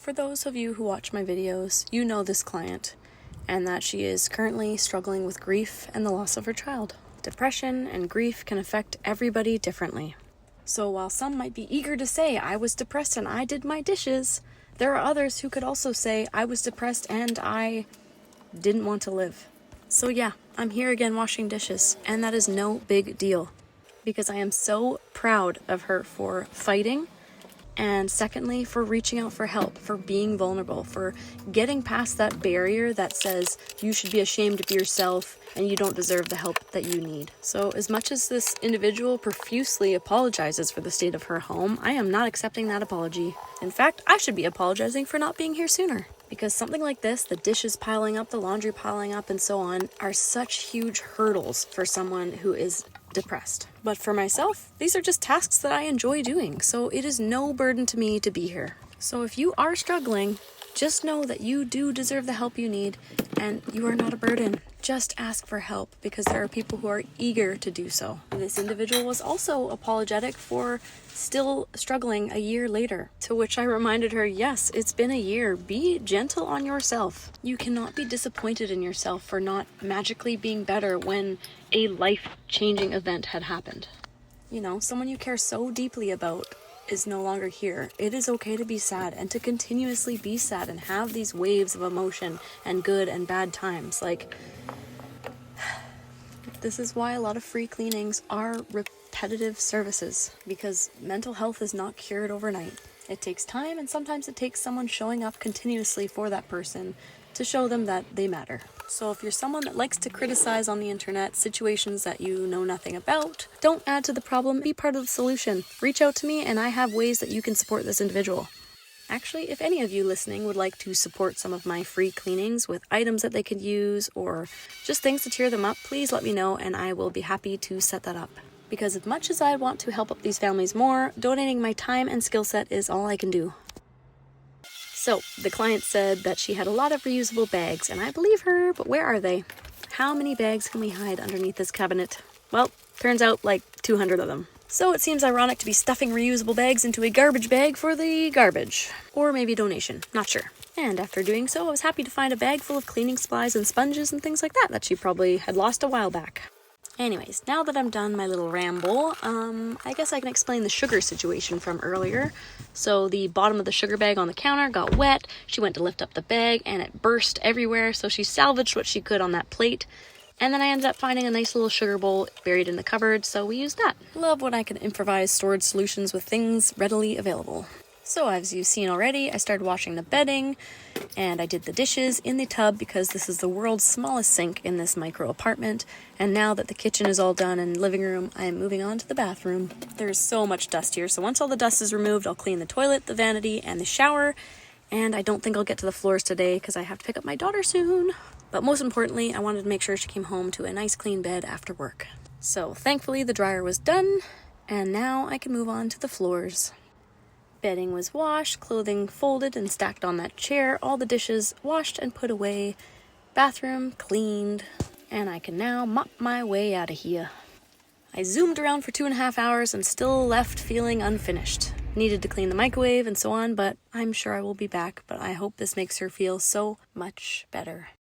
For those of you who watch my videos, you know this client, and that she is currently struggling with grief and the loss of her child. Depression and grief can affect everybody differently. So while some might be eager to say, I was depressed and I did my dishes, there are others who could also say, I was depressed and I didn't want to live. So yeah, I'm here again washing dishes, and that is no big deal, because I am so proud of her for fighting, and secondly, for reaching out for help, for being vulnerable, for getting past that barrier that says you should be ashamed of yourself and you don't deserve the help that you need. So as much as this individual profusely apologizes for the state of her home, I am not accepting that apology. In fact, I should be apologizing for not being here sooner. Because something like this, the dishes piling up, the laundry piling up, and so on, are such huge hurdles for someone who is depressed. But for myself, these are just tasks that I enjoy doing, so it is no burden to me to be here. So if you are struggling, just know that you do deserve the help you need, and you are not a burden. Just ask for help, because there are people who are eager to do so. This individual was also apologetic for still struggling a year later, to which I reminded her, yes, it's been a year. Be gentle on yourself. You cannot be disappointed in yourself for not magically being better when a life-changing event had happened. You know, someone you care so deeply about is no longer here. It is okay to be sad and to continuously be sad and have these waves of emotion and good and bad times. Like, this is why a lot of free cleanings are repetitive services, because mental health is not cured overnight. It takes time, and sometimes it takes someone showing up continuously for that person to show them that they matter. So if you're someone that likes to criticize on the internet situations that you know nothing about, don't add to the problem, be part of the solution. Reach out to me and I have ways that you can support this individual. Actually, if any of you listening would like to support some of my free cleanings with items that they could use or just things to cheer them up, please let me know and I will be happy to set that up. Because as much as I want to help up these families more, donating my time and skill set is all I can do. So, the client said that she had a lot of reusable bags, and I believe her, but where are they? How many bags can we hide underneath this cabinet? Well, turns out like 200 of them. So it seems ironic to be stuffing reusable bags into a garbage bag for the garbage. Or maybe a donation, not sure. And after doing so, I was happy to find a bag full of cleaning supplies and sponges and things like that she probably had lost a while back. Anyways, now that I'm done my little ramble, I guess I can explain the sugar situation from earlier. So the bottom of the sugar bag on the counter got wet. She went to lift up the bag and it burst everywhere, so she salvaged what she could on that plate. And then I ended up finding a nice little sugar bowl buried in the cupboard, so we used that. Love when I can improvise storage solutions with things readily available. So as you've seen already, I started washing the bedding, and I did the dishes in the tub because this is the world's smallest sink in this micro apartment. And now that the kitchen is all done and living room, I am moving on to the bathroom. There's so much dust here, so once all the dust is removed, I'll clean the toilet, the vanity, and the shower. And I don't think I'll get to the floors today because I have to pick up my daughter soon. But most importantly, I wanted to make sure she came home to a nice clean bed after work. So thankfully the dryer was done, and now I can move on to the floors. Bedding was washed, clothing folded and stacked on that chair, all the dishes washed and put away, bathroom cleaned, and I can now mop my way out of here. I zoomed around for 2.5 hours and still left feeling unfinished. Needed to clean the microwave and so on, but I'm sure I will be back, but I hope this makes her feel so much better.